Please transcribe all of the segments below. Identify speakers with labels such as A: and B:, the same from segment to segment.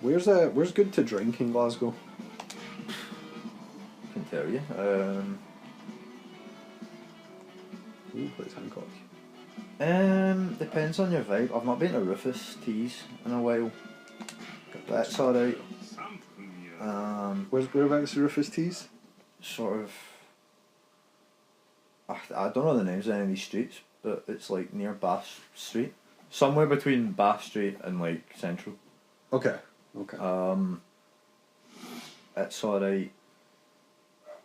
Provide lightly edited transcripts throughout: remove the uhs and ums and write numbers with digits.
A: Where's good to drink in Glasgow?
B: I can tell you.
A: Who plays Hancock?
B: Depends on your vibe. I've not been to Rufus Teas in a while. That's alright.
A: Whereabouts the Rufus Teas?
B: Sort of. I don't know the names of any of these streets, but it's like near Bath Street. Somewhere between Bath Street and like Central.
A: Okay.
B: It's alright.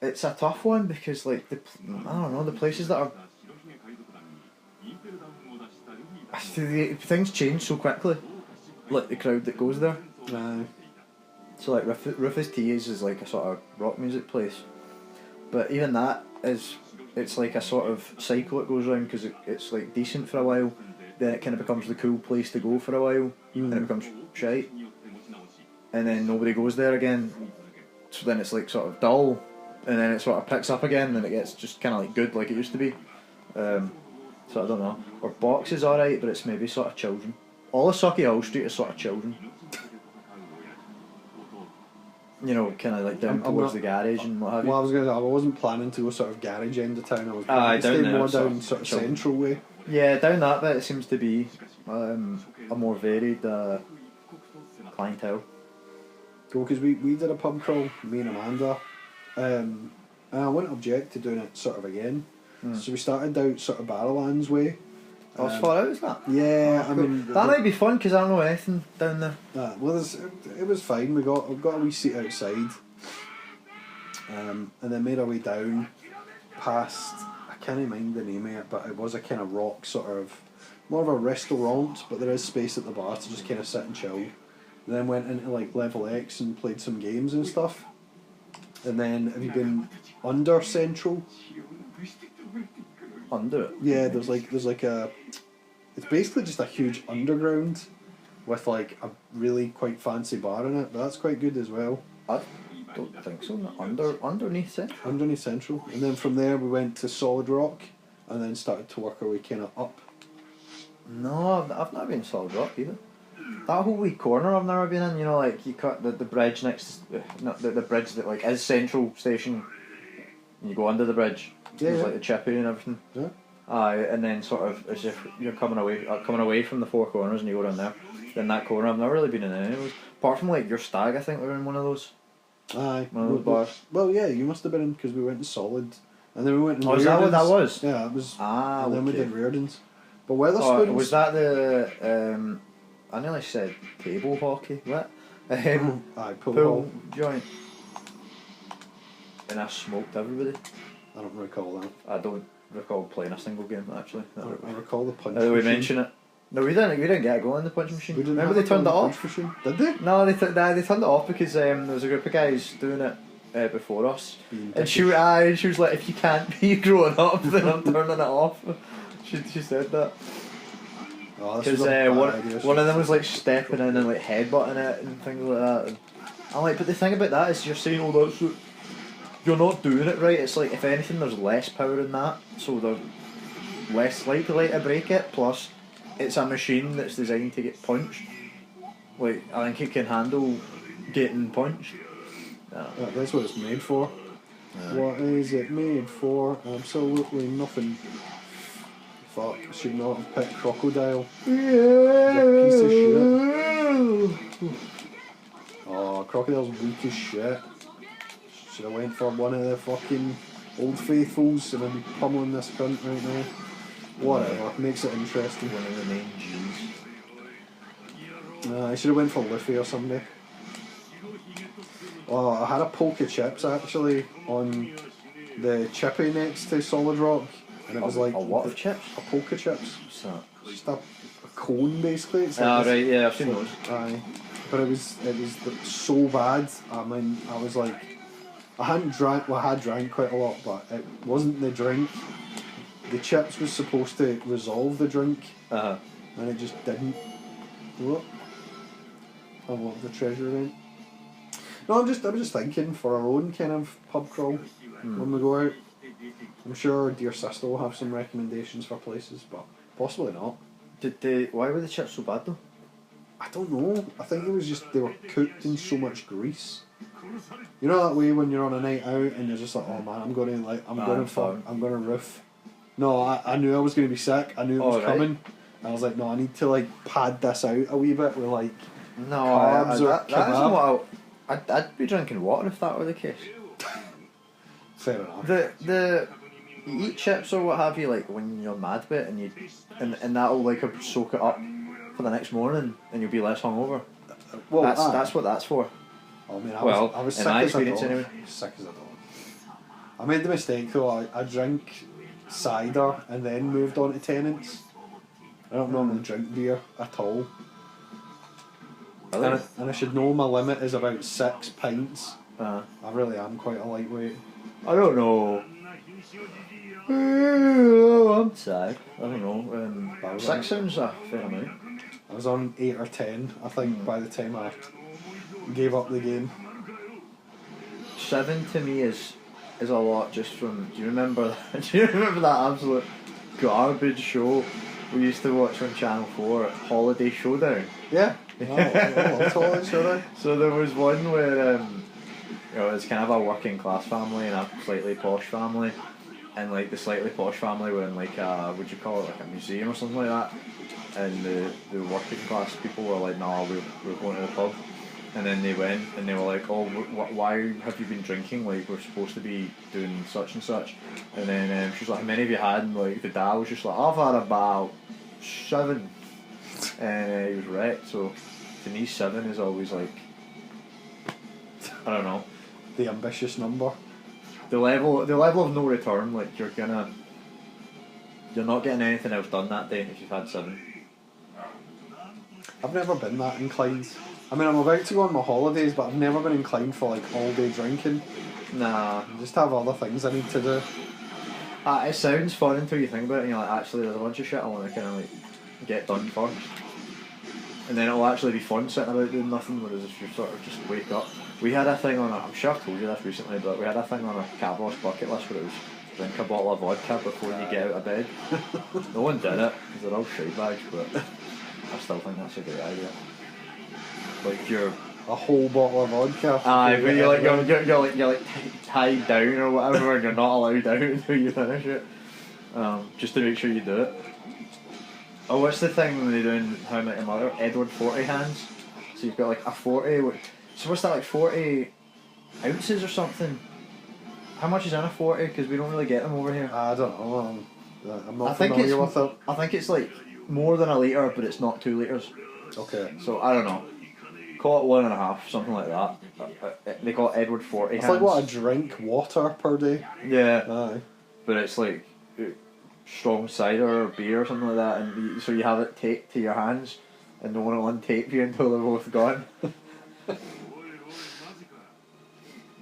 B: It's a tough one because like I don't know, the places that are. Things change so quickly. Like the crowd that goes there. So like Rufus Teas is like a sort of rock music place, but even that it's like a sort of cycle that goes around because it's like decent for a while, then it kind of becomes the cool place to go for a while, and it becomes shite, and then nobody goes there again, so then it's like sort of dull, and then it sort of picks up again, and it gets just kind of like good like it used to be. So I don't know. Or Box is alright, but it's maybe sort of children. All of Socky Hall Street is sort of children. You know, kind of like down towards the garage and what have you.
A: Well, I wasn't planning to go sort of garage end of town. I was
B: planning to stay
A: more down sort of central way.
B: Yeah, down that bit it seems to be a more varied clientele.
A: Well, because we did a pub crawl, me and Amanda, and I wouldn't object to doing it sort of again. So we started out sort of Barrowlands way.
B: As far out as that?
A: Yeah, I mean
B: that might be fun because I don't know anything down there.
A: Well, it was fine. We got a wee seat outside, and then made our way down past. I can't mind the name of it, but it was a kind of rock sort of more of a restaurant, but there is space at the bar to just kind of sit and chill. And then went into like Level X and played some games and stuff. And then have you been under Central?
B: Under it?
A: Yeah, there's like a. It's basically just a huge underground with like a really quite fancy bar in it, but that's quite good as well.
B: I don't think so. Underneath Central.
A: Underneath Central, and then from there we went to Solid Rock, and then started to work our way kind of up.
B: No, I've not been Solid Rock either. That whole wee corner I've never been in. You know, like you cut the bridge next, not the bridge that like is Central Station. And you go under the bridge.
A: Yeah,
B: like the chippy and everything.
A: Yeah.
B: And then sort of as if you're coming away from the four corners and you go down there. Then that corner I've never really been in any of those. Apart from like your stag, I think we were in one of those.
A: Aye.
B: One of those bars.
A: Well, yeah, you must have been in because we went to Solid, and then we went.
B: Oh, is that what that was?
A: Yeah, it was.
B: And
A: then we did Riordans. But Weatherspoons.
B: Was that the? I nearly said table hockey. What?
A: Aye,
B: pool joint. And I smoked everybody.
A: I don't recall that.
B: I don't recall playing a single game actually.
A: I recall the punch machine.
B: We mention it. No, we didn't get going in the punch machine. Remember they turned it off?
A: Machine? Did they?
B: No, they turned it off because there was a group of guys doing it before us. And she was like, if you can't be growing up, then I'm turning it off. She said that. Because one of them was like stepping in and like headbutting it and things like that. And I'm like, but the thing about that is you're saying, oh, that's it. You're not doing it right. It's like, if anything, there's less power in that, so they're less likely to break it. Plus, it's a machine that's designed to get punched. Like, I think it can handle getting punched.
A: That's what it's made for. What is it made for? Absolutely nothing. Fuck, I should not have picked Crocodile. Yeah. Piece of shit. Oh, Crocodile's weak as shit. Should have went for one of the fucking Old Faithfuls and I'm pummeling this cunt right now. Whatever, makes it interesting.
B: One of the main G's.
A: I should have went for Luffy or somebody. Oh, I had a polka chips actually on the chippy next to Solid Rock, and it was like
B: a what of chips?
A: A polka chips.
B: What's that?
A: Just a cone basically. It's like
B: right, yeah, I've seen those.
A: Aye, but it was so bad. I mean, I was like, I hadn't drank. Well, I had drank quite a lot, but it wasn't the drink. The chips was supposed to resolve the drink, and it just didn't. What? I love the treasure event. No, I was just thinking for our own kind of pub crawl when we go out. I'm sure dear sister will have some recommendations for places, but possibly not.
B: Why were the chips so bad though?
A: I don't know. I think it was just they were cooked in so much grease. You know that way when you're on a night out and you're just like, oh man, I'm going to riff. No, I knew I was going to be sick. I knew it was coming. I was like, no, I need to like pad this out a wee bit with like carbs or kebab.
B: I'd be drinking water if that were the case.
A: Fair enough.
B: You eat chips or what have you, like when you're mad bit, and that'll like soak it up for the next morning, and you'll be less hungover. Well, that's what that's for.
A: Oh man, I was sick as a dog.
B: Anyway.
A: Sick as a dog. I made the mistake though. I drank cider and then moved on to Tennent's. I don't normally drink beer at all.
B: Really?
A: And I should know my limit is about 6 pints.
B: I
A: really am quite a lightweight.
B: I don't know. I'm sad. I don't know. 6 sounds a fair amount.
A: I was on 8 or 10, I think, by the time I gave up the game.
B: 7 to me is a lot just from. Do you remember that absolute garbage show we used to watch on Channel 4, Holiday Showdown?
A: Yeah. I love Holiday Showdown.
B: So there was one where it was kind of a working class family and a slightly posh family, and like the slightly posh family were in like a, would you call it, like a museum or something like that, and the working class people were like, nah, we're going to the pub. And then they went and they were like, oh, why have you been drinking? Like, we're supposed to be doing such and such. And then she was like, how many have you had? And like, the dad was just like, I've had about 7. And he was wrecked. So to me, 7 is always like, I don't know,
A: the ambitious number.
B: The level of no return. Like, you're not getting anything else done that day if you've had 7.
A: I've never been that inclined. I mean, I'm about to go on my holidays, but I've never been inclined for like all day drinking.
B: Nah.
A: I just have other things I need to do.
B: It sounds fun until you think about it and you're like, actually there's a bunch of shit I want to kind of like get done first. And then it'll actually be fun sitting about doing nothing, whereas if you sort of just wake up. We had a thing on I'm sure I've told you this recently, but we had a thing on a Cabos bucket list where it was drink a bottle of vodka before you get out of bed. No one did it, because they're all shite bags, but I still think that's a great idea. Like you're
A: a whole bottle of vodka.
B: But you're like tied down or whatever, and you're not allowed out until you finish it. Just to make sure you do it. Oh, what's the thing when they do in How I Met Your Mother? Edward 40 hands. So you've got like a 40. So what's that, like 40 ounces or something? How much is in a 40? Because we don't really get them over here.
A: I don't know. I'm not familiar with it.
B: I think it's like more than a litre, but it's not 2 litres.
A: Okay.
B: So I don't know. Call it 1.5, something like that. They call it Edward 40
A: It's
B: hands.
A: like what, I drink water per day?
B: Yeah.
A: Aye.
B: But it's like strong cider or beer or something like that, and so you have it taped to your hands, and no one will untape you until they're both gone.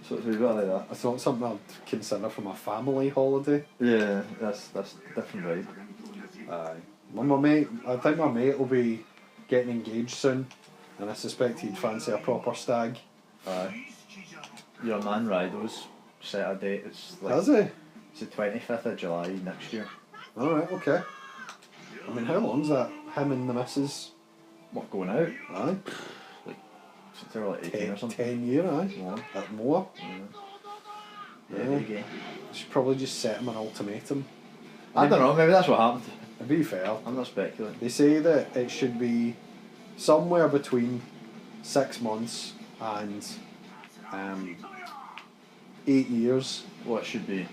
B: So it's a bit like that.
A: It's not something I'd consider from a family holiday.
B: Yeah, that's different, right?
A: Aye. I think my mate will be getting engaged soon, and I suspect he'd fancy a proper stag.
B: Aye. Your man Rido's set a date. It's like,
A: has he?
B: It's the 25th of July next year.
A: Alright, okay. I mean, how long's that? Him and the missus?
B: What, going out?
A: Aye.
B: Like, since they were like 18 or something.
A: 10 years, aye.
B: More.
A: At more.
B: Yeah, biggie.
A: I should probably just set him an ultimatum.
B: I don't know, maybe that's what happened.
A: To be fair,
B: I'm not speculating.
A: they say that it should be somewhere between 6 months and 8 years.
B: What should be?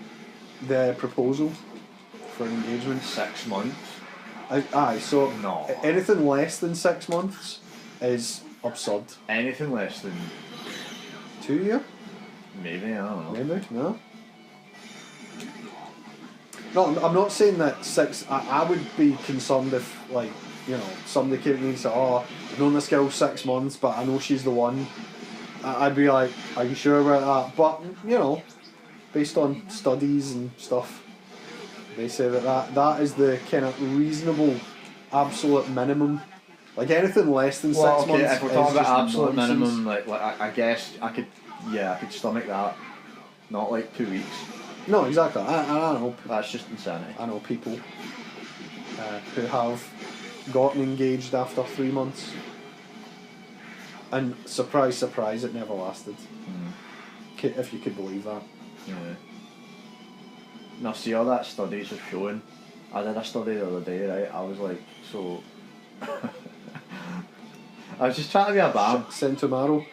A: The proposal for an engagement.
B: 6 months?
A: Aye, so
B: No.
A: anything less than 6 months is absurd.
B: Anything less than
A: 2 year?
B: maybe, I don't know.
A: Maybe, no. No, I'm not saying that 6. I would be concerned if, like, you know, somebody came to me and said, oh, I've known this girl 6 months, but I know she's the one. I'd be like, are you sure about that? But, you know, based on studies and stuff, they say that is the kind of reasonable, absolute minimum. Like anything less than 6 months.
B: If we're talking about absolute
A: nonsense.
B: minimum, like I guess I could stomach that. Not like 2 weeks.
A: No, exactly. I know.
B: That's just insanity.
A: I know people who have gotten engaged after 3 months. And surprise, surprise, it never lasted. If you could believe that.
B: Yeah. Now, see, all that studies are showing. I did a study the other day, right? I was like, so. I was just trying to be a bam.
A: Centomaro.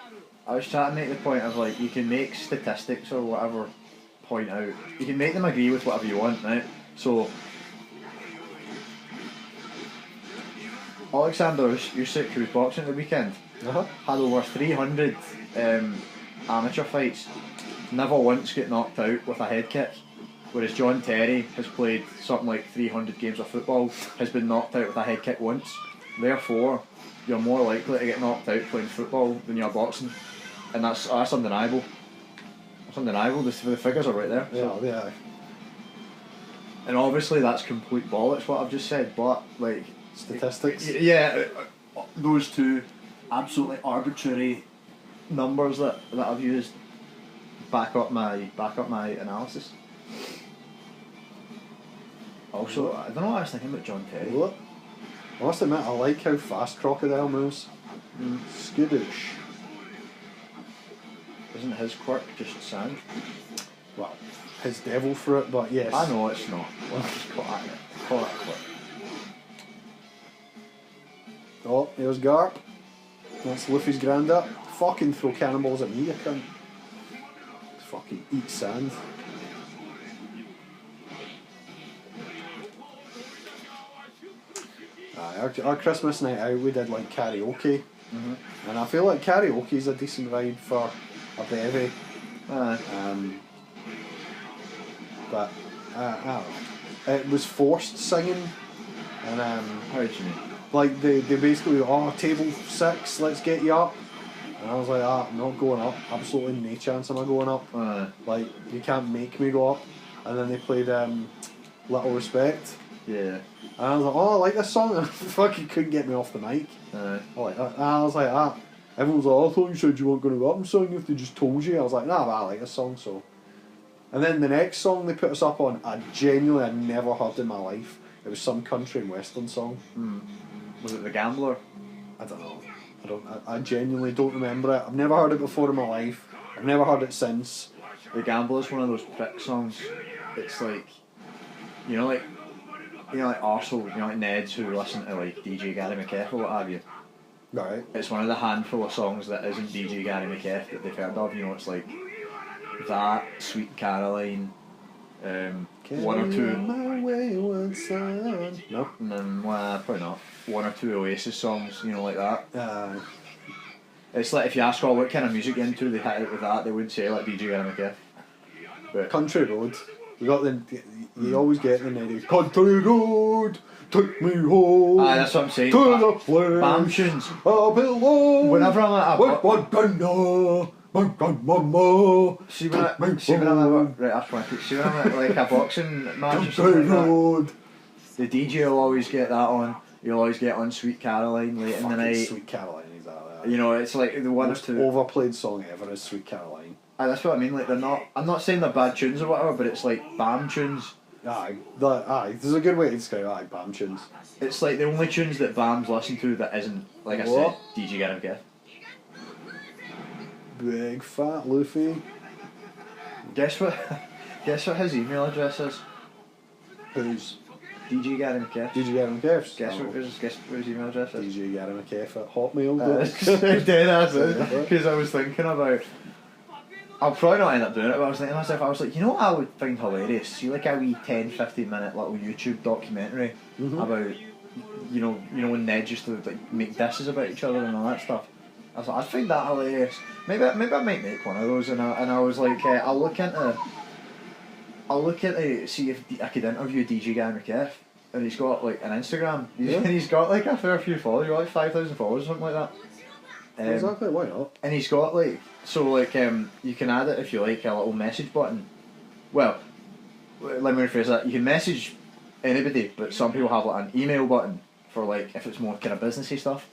B: I was trying to make the point of like, you can make statistics or whatever point out. You can make them agree with whatever you want, right? So. Alexander Usyk, who was boxing at the weekend, had over 300 amateur fights, never once get knocked out with a head kick, whereas John Terry has played something like 300 games of football, has been knocked out with a head kick once. Therefore, you're more likely to get knocked out playing football than you're boxing, and that's undeniable. That's undeniable. The figures are right there.
A: Yeah.
B: And obviously that's complete bollocks what I've just said, but like
A: statistics.
B: Yeah, those two absolutely arbitrary numbers that I've used back up my analysis. Also, I don't know what I was thinking about John Terry.
A: What? I must admit, I like how fast Crocodile moves. Skidoosh.
B: Isn't his quirk just sand?
A: Well, his devil fruit, but yes.
B: I know it's not. Well, I just call it a quirk.
A: Oh, there's Garp. That's Luffy's granddad. Fucking throw cannonballs at me, you cunt. Fucking eat sand. Our Christmas night out, we did like karaoke. And I feel like karaoke is a decent vibe for a bevy. But I don't know. It was forced singing, and
B: how do you mean?
A: Like they basically table 6, let's get you up, and I was like, I'm not going up. Absolutely no chance am I going up. Like you can't make me go up. And then they played Little Respect.
B: Yeah.
A: And I was like, I like this song. And fucking couldn't get me off the mic. I like that. And I was like, Everyone was like, I thought you said you weren't going to go up and sing if they just told you. I was like, nah, but I like this song, so. And then the next song they put us up on, I never heard in my life. It was some country and western song.
B: Was it The Gambler?
A: I don't know. I genuinely don't remember it. I've never heard it before in my life. I've never heard it since.
B: The Gambler is one of those prick songs. It's like, like arsehole, like Neds who listen to like DJ Gary McKeff or what have you.
A: Right.
B: It's one of the handful of songs that isn't DJ Gary McKeff that they've heard of. It's like that, Sweet Caroline, one or two.
A: My wayward son. No.
B: Probably not. One or two Oasis songs, like that. It's like if you ask what kind of music you're into, they hit it with that. They would say like DJ Gary McKeff. But
A: Country Road. You got you always get the Neddy. Country Road, take me home.
B: That's what I'm saying.
A: To the place
B: Bam tunes.
A: I belong.
B: Whenever I'm at
A: mama.
B: See when I'm at like a boxing match or something like that, the DJ will always get that on. You'll always get on Sweet Caroline late in the night.
A: Sweet Caroline, exactly.
B: It's like the one or two
A: overplayed song ever is Sweet Caroline.
B: That's what I mean. Like I'm not saying they're bad tunes or whatever, but it's like bam tunes.
A: Aye, there's a good way to describe bam tunes.
B: It's like the only tunes that Bams listen to that isn't, like I said, DJ Gary McKeff.
A: Big fat Luffy.
B: Guess what his email address is?
A: Whose?
B: DJ Gary McKeff.
A: DJ Gary McKeff's?
B: Guess what his email address is?
A: DJ Gary McKeff at Hotmail.
B: Dead ass, because I was thinking about. I'll probably not end up doing it, but I was thinking to myself, I was like, what I would find hilarious? See like a wee 10-15 minute little YouTube documentary about, when Ned used to like make dishes about each other and all that stuff. I was like, I'd find that hilarious. Maybe I might make one of those, and I was like, I'll look into see if I could interview DJ Gary McKeff, and he's got like an Instagram, and he's got like a fair few followers, like 5,000 followers or something like that.
A: Exactly, why not?
B: And he's got like, you can add it if you like, a little message button. Well, let me rephrase that. You can message anybody, but some people have like an email button for like if it's more kind of businessy stuff.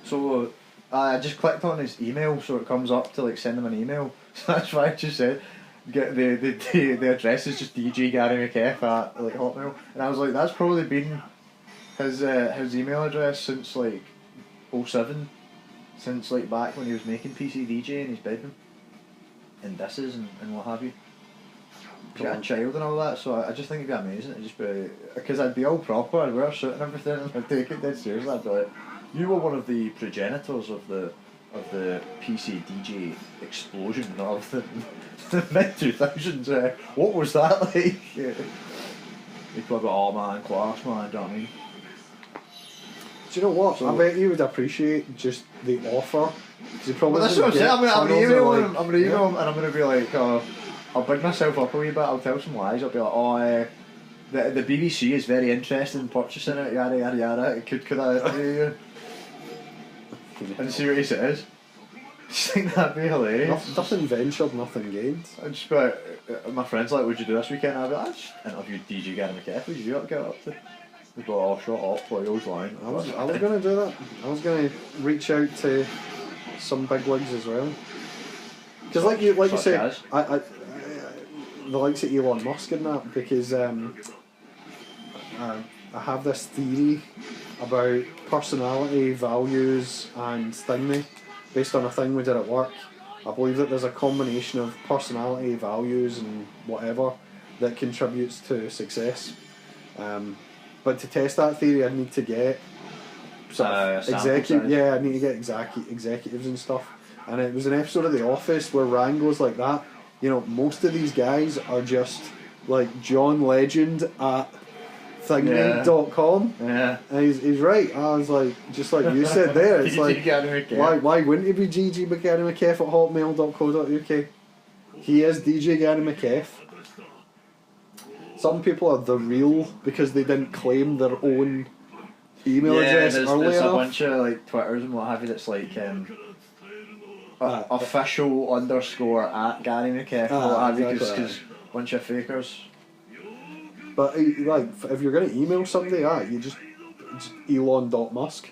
B: So I just clicked on his email, so it comes up to like send him an email. So that's why I just said get the address is just DJ Gary McKeff at like Hotmail, and I was like, that's probably been his email address since like 07. since like back when he was making PC DJ in his bedroom, and disses and what have you. He's got a child and all that, so I just think it'd be amazing to just be, because I'd be all proper, I'd wear a suit and everything, and I'd take it dead seriously. I'd be like, you were one of the progenitors of the PC DJ explosion of the mid 2000s. What was that like? He'd probably go, oh man, class man, do you know what I mean?
A: Do you know what?
B: So,
A: I bet you would appreciate just the offer. Probably
B: well, that's what I'm saying. I'm going to email him. I'm going to email him, and I'm going to be like, I'll big myself up a wee bit. I'll tell some lies. I'll be like, oh, the BBC is very interested in purchasing it. Yada yada yada. Could I interview you? And see what he says. I just think that'd be hilarious.
A: Nothing ventured, nothing gained.
B: I'd just be like, my friend's like, what'd you do this weekend? I'd be like, I just interviewed DJ Gary McKeff. What'd you get up to? He'd be like, oh, shut up, boy, always lying.
A: I was going to do that. I was going to reach out to some bigwigs as well. Because like you say, I the likes of Elon Musk and that, because I have this theory about personality, values and thingy based on a thing we did at work. I believe that there's a combination of personality, values and whatever that contributes to success. But to test that theory, I need to get executive. Yeah, I need to get executives and stuff. And it was an episode of The Office where Ryan goes like that. You know, most of these guys are just like John Legend at thingy.com.
B: Yeah.
A: And he's right. I was like, just like you said there, it's like, why wouldn't he be GG Gary McKeff at hotmail.co.uk? He is DJ Gary McKeff. Some people are the real because they didn't claim their own email address early
B: there's
A: enough.
B: A bunch of like Twitters and what have you that's like official _ at Gary McKeff or what have you, because a bunch of fakers.
A: But like, if you're going to email somebody, you just Elon.Musk.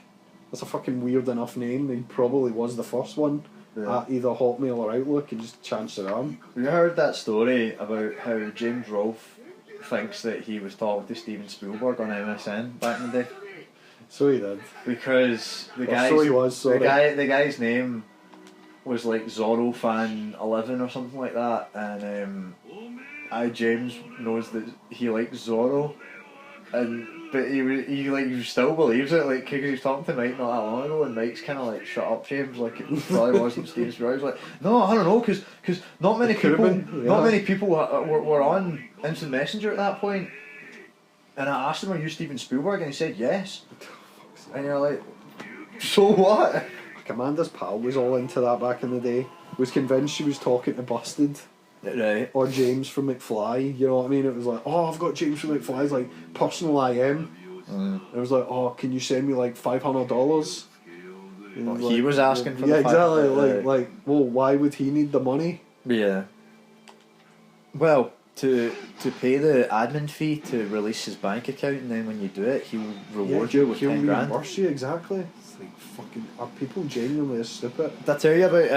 A: That's a fucking weird enough name. He probably was the first one at either Hotmail or Outlook, and just chanced it on.
B: Have you heard that story about how James Rolfe thinks that he was talking to Steven Spielberg on MSN back in the day?
A: So he did.
B: Because the guy's name was like Zorro Fan 11 or something like that, and James knows that he likes Zorro, but he still believes it, like, because he was talking to Mike not that long ago, and Mike's kind of like, shut up James, like it probably wasn't Steven Spielberg. He's like, no, I don't know, because not many people were on Instant Messenger at that point, and I asked him, are you Steven Spielberg, and he said yes, and you're like, so what?
A: Amanda's pal was all into that back in the day, was convinced she was talking to Busted.
B: Right.
A: Or James from McFly, you know what I mean? It was like, oh, I've got James from McFly's like personal IM. It was like, oh, can you send me like $500?
B: He was asking for the
A: exactly. Like, well, why would he need the money?
B: Yeah. Well, to pay the admin fee to release his bank account, and then when you do it, he'll reward you with 10 grand.
A: Reimburse you, exactly. It's like, fucking, are people genuinely as stupid?
B: Did I tell you about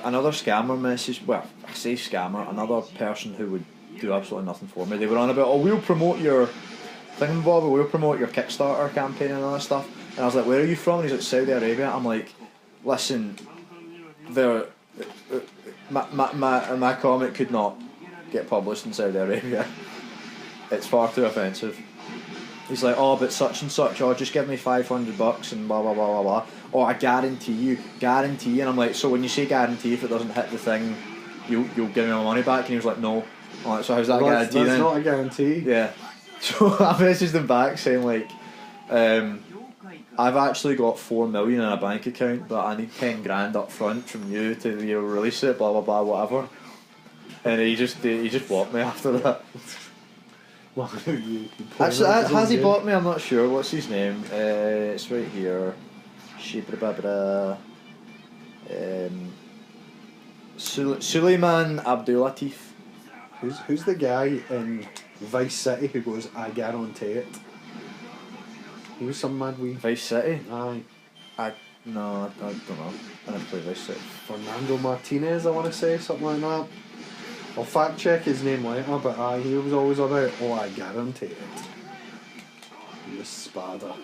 B: another scammer message? Well, I say scammer, another person who would do absolutely nothing for me. They were on about, oh, we'll promote your thingamabob, we'll promote your Kickstarter campaign and all that stuff. And I was like, where are you from? And he's like, Saudi Arabia. I'm like, listen, my comic could not get published in Saudi Arabia. It's far too offensive. He's like, oh, but such and such, oh, just give me $500 and blah blah blah blah blah. Oh, I guarantee, and I'm like, so when you say guarantee, if it doesn't hit the thing, you'll give me my money back? And he was like, no. I'm like, so how's that guarantee then?
A: That's not a guarantee.
B: Yeah. So I messaged him back saying like, I've actually got 4 million in a bank account, but I need 10 grand up front from you to release it, blah blah blah, whatever. And he just blocked me after that.
A: Well,
B: actually, has he blocked me? I'm not sure. What's his name? It's right here. Suleiman Abdulatif.
A: Who's the guy in Vice City who goes, I guarantee it? He was some mad wee.
B: Vice City?
A: Aye.
B: I don't know. I never played Vice City.
A: Fernando Martinez, I want to say, something like that. I'll fact check his name later, but he was always about, oh, I guarantee it. You spada.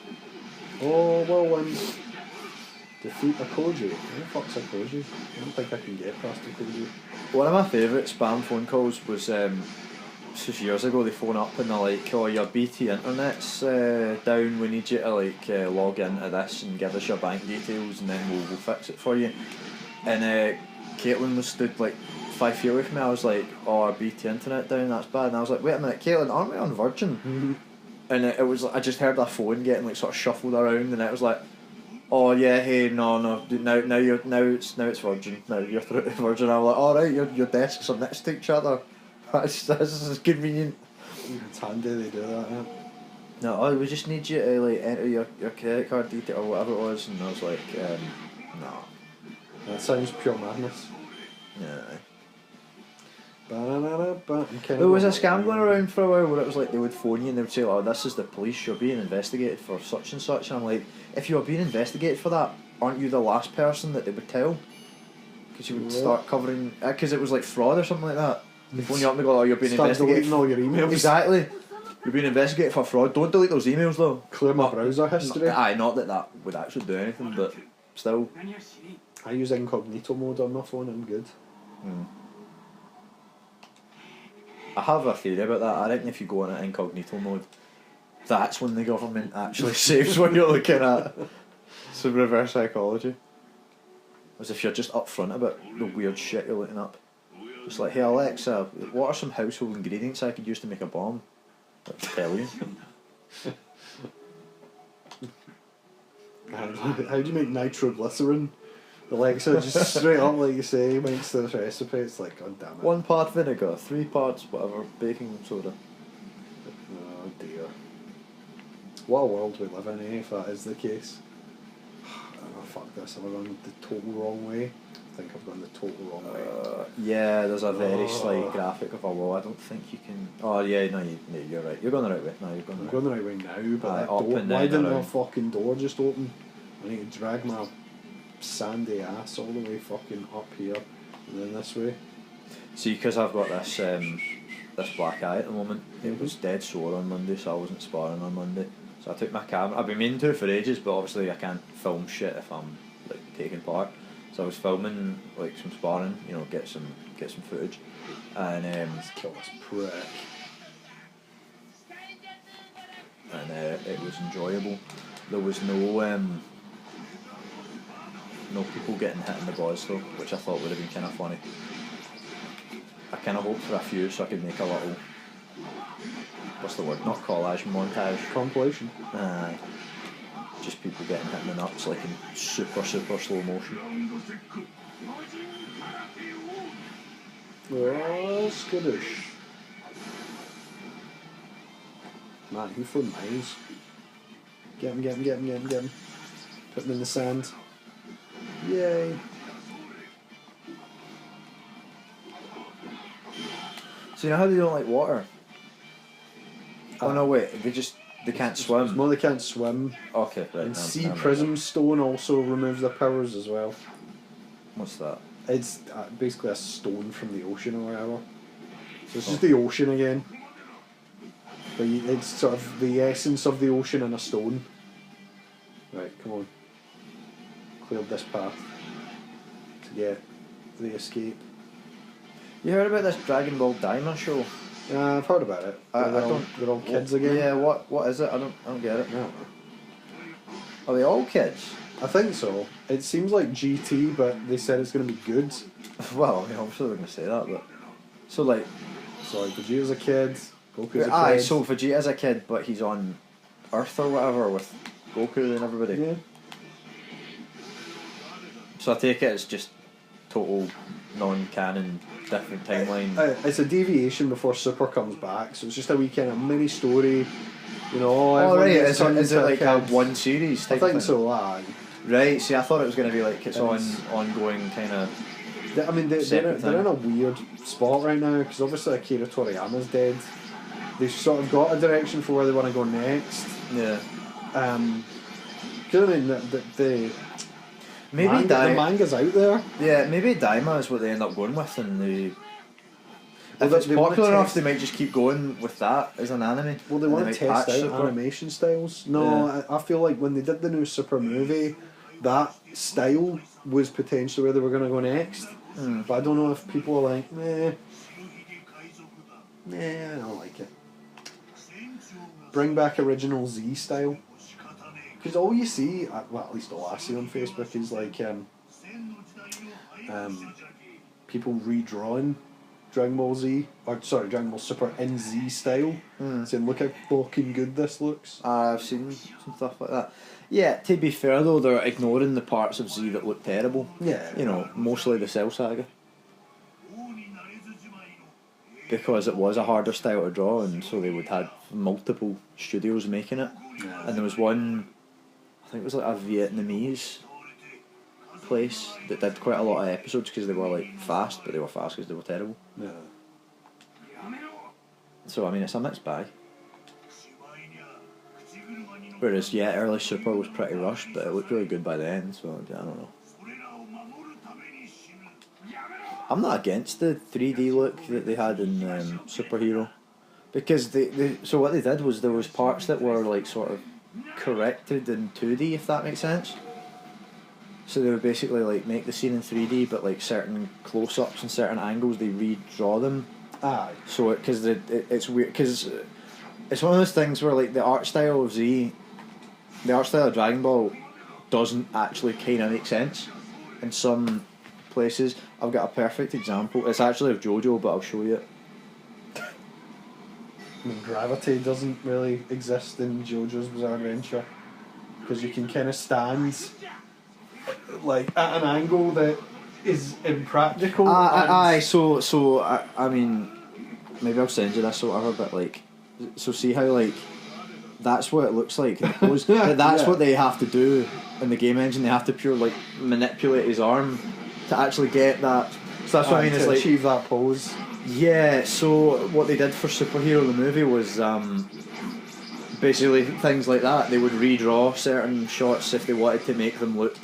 A: Oh, well, Defeat a Koji. Who the fuck's a Koji? I don't think I can get past a Koji.
B: One of my favourite spam phone calls was just years ago. They phone up and they're like, "Oh, your BT internet's down. We need you to log into this and give us your bank details, and then we'll fix it for you." And Caitlin was stood like 5 feet away from me. I was like, "Oh, our BT internet down. That's bad." And I was like, "Wait a minute, Caitlin, aren't we on Virgin?"
A: Mm-hmm.
B: And it was like, I just heard that phone getting like sort of shuffled around, and it was like, "Oh yeah, hey, no, now it's Virgin. Now you're through to Virgin." I was like, "All right, your desks are next to each other. This is convenient."
A: It's handy they do that, yeah.
B: No, oh, we just need you to like enter your credit card detail or whatever it was, and I was like, no.
A: That sounds pure madness.
B: Yeah.
A: There
B: was a scam going around for a while where it was like they would phone you and they would say, "Oh, this is the police, you're being investigated for such and such," and I'm like, if you were being investigated for that, aren't you the last person that they would tell? Because you would start covering, because it was like fraud or something like that. They phone you up and they go, "Oh, you're being investigated."
A: Deleting all your emails.
B: Exactly. You're being investigated for fraud. Don't delete those emails though.
A: Clear my browser history.
B: Aye, not that would actually do anything, but still.
A: I use incognito mode on my phone. I'm good.
B: I have a theory about that. I reckon if you go into incognito mode, that's when the government actually saves what you're looking at. It's a reverse psychology. As if you're just upfront about the weird shit you're looking up. It's like, "Hey Alexa, what are some household ingredients I could use to make a bomb?" I'll tell you.
A: How do you make nitroglycerin? Alexa just straight up, like you say, makes the recipe. It's like, God damn it.
B: 1 part vinegar, 3 parts whatever, baking soda.
A: Oh dear. What a world we live in, if that is the case. Oh, fuck this, have I gone the total wrong way? I think I've gone the total wrong way.
B: Yeah, there's a very slight graphic of a wall. I don't think you can. Oh yeah, no, you're right. You're going the right way. No, you're going the right way.
A: I'm going the right way now, but that
B: up
A: door,
B: and
A: why
B: down
A: didn't
B: around.
A: the fucking door just open? I need to drag my sandy ass all the way fucking up here and then this way.
B: See, because I've got this this black eye at the moment, it was dead sore on Monday, so I wasn't sparring on Monday. So I took my camera. I've been meaning to for ages, but obviously I can't film shit if I'm like taking part. So I was filming like some sparring, you know, get some footage, and
A: Let's kill this prick.
B: And it was enjoyable. There was no people getting hit in the balls though, which I thought would have been kind of funny. I kind of hoped for a few so I could make a little, what's the word, not collage, montage.
A: Compilation.
B: Just people getting hit in the nuts like in super slow motion.
A: Oh, skittish. Man, who threw mines? Get him. Put him in the sand. Yay.
B: So you know how they don't like water? Oh no, wait, they can't swim.
A: No, they can't swim.
B: Okay, right.
A: And sea prism stone also removes their powers as well.
B: What's that?
A: It's basically a stone from the ocean or whatever. So it's just the ocean again. But it's sort of the essence of the ocean in a stone. Right, come on. Cleared this path to get the escape.
B: You heard about this Dragonball Daima show?
A: I've heard about it. They're all kids again.
B: Yeah, what is it? I don't get it.
A: No.
B: Are they all kids?
A: I think so. It seems like GT, but they said it's going to be good.
B: Well, I mean, obviously they're going to say that, but so like
A: Vegeta's a kid, Goku's a kid.
B: Aye, so Vegeta's a kid, but he's on Earth or whatever with Goku and everybody.
A: Yeah.
B: So I take it it's just total non-canon, different timeline.
A: It's a deviation before Super comes back, so it's just a wee kind of mini story. You know,
B: oh right,
A: is
B: it like a one series type
A: I think
B: thing?
A: so, aye.
B: Right, see I thought it was going to be like it's ongoing kind of...
A: I mean, they're in a weird spot right now, because obviously Akira Toriyama's dead. They've sort of got a direction for where they want to go next.
B: Yeah.
A: Because I mean, the
B: maybe
A: the manga's out there.
B: Yeah, maybe Daima is what they end up going with, and if
A: Well,
B: it's
A: they wanna
B: popular enough,
A: test-
B: they might just keep going with that as an anime.
A: Well, they
B: and
A: want to
B: might
A: test
B: patch
A: out
B: Super.
A: animation styles. No,
B: Yeah.
A: I feel like when they did the new Super movie, that style was potentially where they were going to go next. But I don't know if people are like, nah, I don't like it. Bring back original Z style. Because all you see, well, at least all I see on Facebook is like people redrawing Dragon Ball Z, or sorry, Dragon Ball Super in Z style, saying, look how fucking good this looks.
B: I've seen some stuff like that. Yeah, to be fair though, they're ignoring the parts of Z that look terrible.
A: Yeah.
B: You know, mostly the Cell Saga. Because it was a harder style to draw, and so they would have multiple studios making it.
A: Yeah.
B: And there was one, I think it was like a Vietnamese place that did quite a lot of episodes because they were like fast, but they were fast because they were terrible.
A: Yeah.
B: So I mean, it's a mixed bag. Whereas yeah, early Super was pretty rushed, but it looked really good by the end. So I don't know. I'm not against the 3D look that they had in Superhero, because so what they did was there was parts that were like sort of corrected in 2D, if that makes sense. So they would basically like make the scene in 3D, but like certain close-ups and certain angles they redraw them.
A: Aye.
B: So because it's weird, because it's one of those things where like the art style of Z, the art style of Dragon Ball doesn't actually kind of make sense in some places. I've got a perfect example. It's actually of Jojo, but I'll show you it.
A: I mean, gravity doesn't really exist in JoJo's Bizarre Adventure, because you can kind of stand like at an angle that is impractical.
B: Aye. So I mean, maybe I'll send you this or whatever. But like, so see how like that's what it looks like in the pose. But that's what they have to do in the game engine. They have to pure like manipulate his arm to actually get that. So that's what I mean. Is like
A: achieve that pose.
B: Yeah. So what they did for Superhero the movie was basically things like that. They would redraw certain shots if they wanted to make them look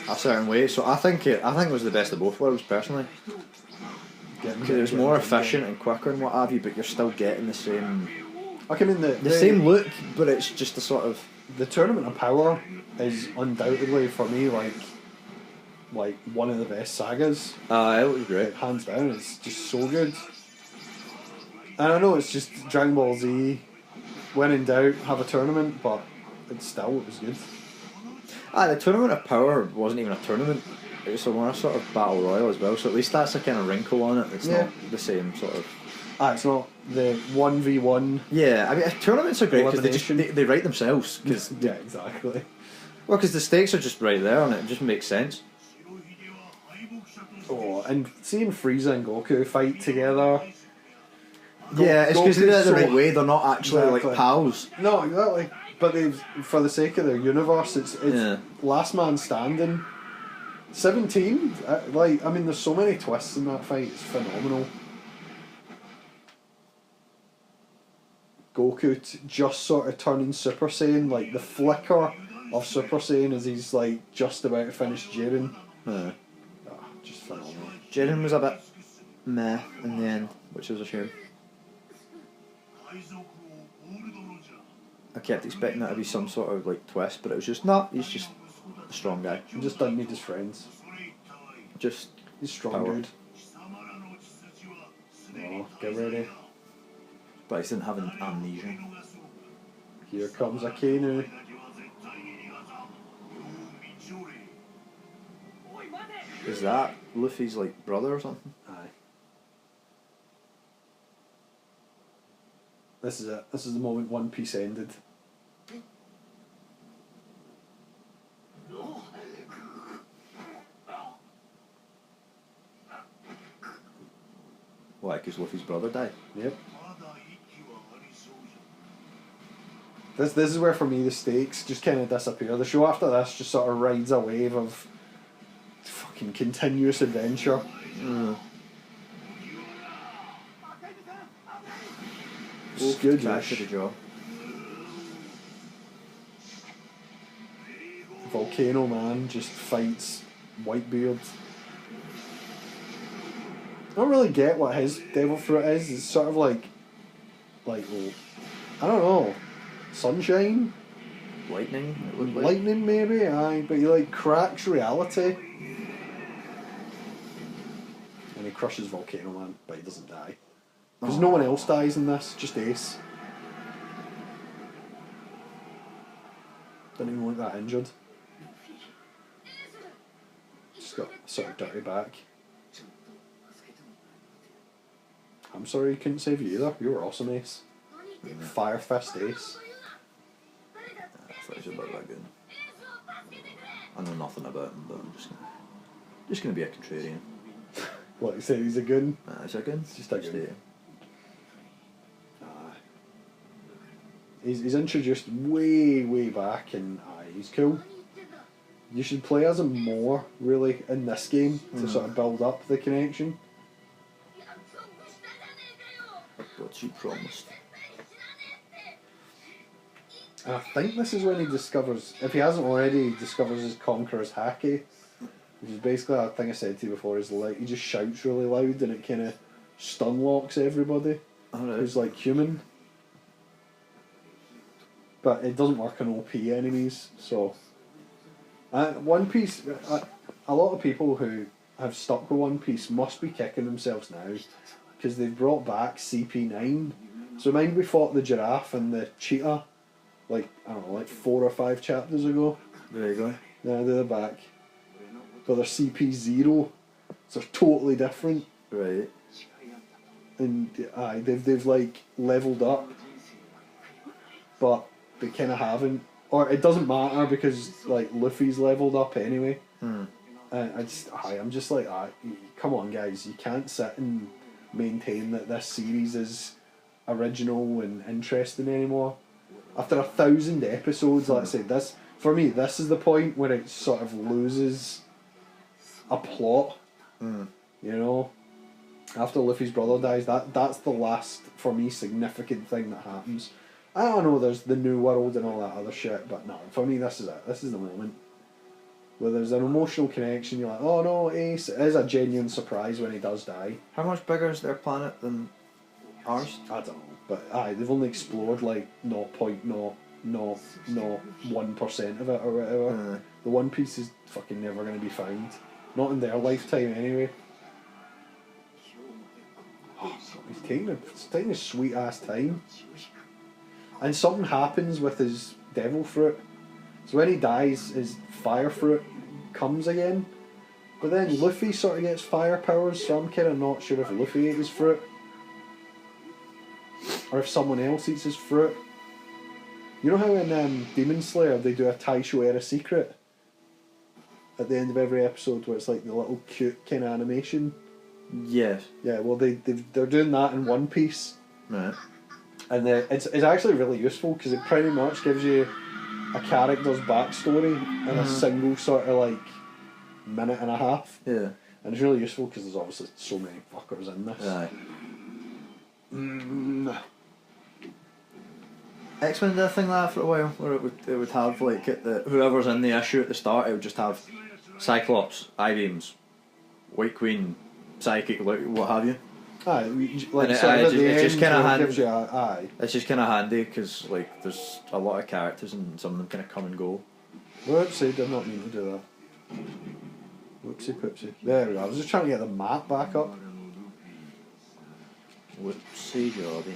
B: a certain way. So I think it was the best of both worlds personally. Because it was more efficient and quicker and what have you, but you're still getting the same.
A: Like, I mean, the
B: same look, but it's just a sort of.
A: The Tournament of Power is undoubtedly for me like one of the best sagas.
B: It was great.
A: Hands down, it's just so good. And I know it's just Dragon Ball Z. When in doubt, have a tournament, but it was good.
B: The Tournament of Power wasn't even a tournament. It was more a sort of battle royal as well. So at least that's a kind of wrinkle on it. It's not the same sort of.
A: It's not the 1v1.
B: Yeah, I mean tournaments are great because they write themselves. Cause
A: yeah, exactly.
B: Well, because the stakes are just right there, and it just makes sense.
A: Oh, and seeing Frieza and Goku fight together.
B: Yeah, it's because they do it the right way. They're not actually like pals.
A: No, exactly. But for the sake of their universe, it's last man standing. 17. I mean, there's so many twists in that fight. It's phenomenal. Goku just sort of turning Super Saiyan, like the flicker of Super Saiyan as he's like just about to finish Jiren. Just phenomenal.
B: Jiren was a bit meh in the end, which was a shame. I kept expecting that to be some sort of like twist, but it was just not. He's just a strong guy.
A: He just doesn't need his friends.
B: Just
A: he's strong dude. Oh, get ready.
B: But he didn't have an amnesia.
A: Here comes Akira.
B: Is that Luffy's like brother or something?
A: Aye. This is it. This is the moment One Piece ended.
B: Why? Because Luffy's brother died?
A: Yep. This is where for me the stakes just kind of disappear. The show after this just sort of rides a wave of fucking continuous adventure. It's good.
B: Catch to the jaw.
A: Volcano Man just fights Whitebeard. I don't really get what his devil fruit is. It's sort of like, I don't know, sunshine.
B: lightning. It looked like.
A: Lightning maybe, aye, but he like cracks reality. And he crushes Volcano Man, but he doesn't die. Because no one else dies in this, just Ace. Didn't even look that injured. Just got a sort of dirty back. I'm sorry he couldn't save you either. You were awesome, Ace. Fire Fist Ace.
B: I thought he was about that good. I know nothing about him, but I'm just gonna be a contrarian.
A: What, you say he's a goon?
B: He's a goon.
A: Just a goon. He's introduced way back, and he's cool. You should play as him more, really, in this game to sort of build up the connection.
B: What you promised.
A: And I think this is when he discovers, if he hasn't already, he discovers his Conqueror's Haki, which is basically, I think I said to you before, is like he just shouts really loud and it kind of stun locks everybody who's like human. But it doesn't work on OP enemies, so... One Piece, a lot of people who have stuck with One Piece must be kicking themselves now, because they've brought back CP9. So mind we fought the giraffe and the cheetah, like, I don't know, like 4 or 5 chapters ago.
B: There you go.
A: Yeah, they're back. But they're CP0, so they're totally different.
B: Right.
A: And they've like levelled up, but they kind of haven't. Or it doesn't matter because like Luffy's levelled up anyway. I'm just like, come on guys, you can't sit and maintain that this series is original and interesting anymore. After 1,000 episodes, like I said, this for me, this is the point where it sort of loses a plot. You know, after Luffy's brother dies, that's the last for me significant thing that happens. I don't know, there's the new world and all that other shit, but no, for me this is it. This is the moment where there's an emotional connection. You're like, oh no, Ace. It is a genuine surprise when he does die.
B: How much bigger is their planet than ours?
A: I don't know, but they've only explored like 0.001% of it or whatever. The One Piece is fucking never going to be found. Not in their lifetime anyway. He's taking a sweet ass time. And something happens with his devil fruit. So when he dies, his fire fruit comes again. But then Luffy sort of gets fire powers, so I'm kind of not sure if Luffy ate his fruit. Or if someone else eats his fruit. You know how in Demon Slayer they do a Taisho era secret? At the end of every episode where it's like the little cute kind of animation?
B: Yes.
A: Yeah, well they're doing that in One Piece.
B: Right.
A: And it's actually really useful because it pretty much gives you a character's backstory in a single sort of like minute and a half.
B: Yeah.
A: And it's really useful because there's obviously so many fuckers in this.
B: Aye. X-Men did a thing like that for a while, where it would have like whoever's in the issue at the start, it would just have Cyclops, I-Beams, White Queen, Psychic, what have you.
A: Aye, like
B: it's just kind of handy. It's just kind of handy because like there's a lot of characters and some of them kind of come and go.
A: Whoopsie, did not mean to do that. Whoopsie poopsie. There we go. I was just trying to get the map back up.
B: Whoopsie jobby.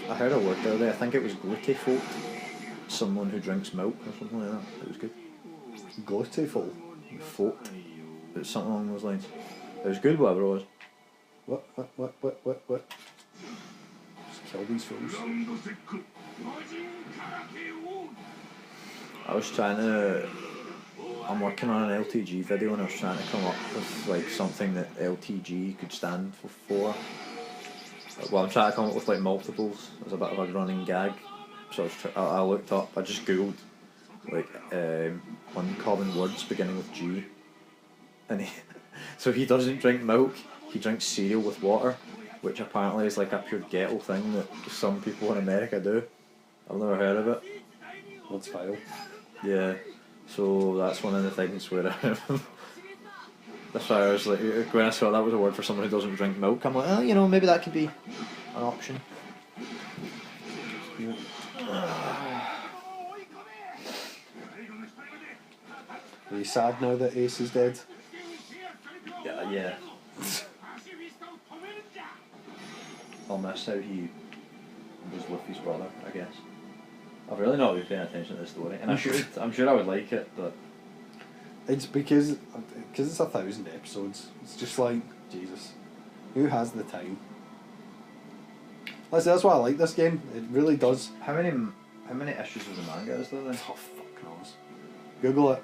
B: I heard a word the other day. I think it was glutefolk. Someone who drinks milk or something like that. It was good.
A: Glutefolk?
B: Folk. It's something along those lines. It was good, whatever it was.
A: What? Just kill these fools.
B: I'm working on an LTG video and I was trying to come up with like something that LTG could stand for. Well, I'm trying to come up with like multiples as a bit of a running gag. So I looked up, I just googled like uncommon words beginning with G, and so he doesn't drink milk, he drinks cereal with water, which apparently is like a pure ghetto thing that some people in America do. I've never heard of it.
A: What's file?
B: Yeah, so that's one of the things where That's why I was like, when I saw that was a word for someone who doesn't drink milk, I'm like, oh, you know, maybe that could be an option.
A: Are you sad now that Ace is dead?
B: Yeah. I'll miss how he was Luffy's brother, I guess. I've really not been paying attention to the story, and I'm sure I would like it, but
A: it's because it's 1,000 episodes. It's just like, Jesus, who has the time? That's why I like this game. It really does.
B: How many issues of the manga is there then?
A: Oh, fuck knows. Google it.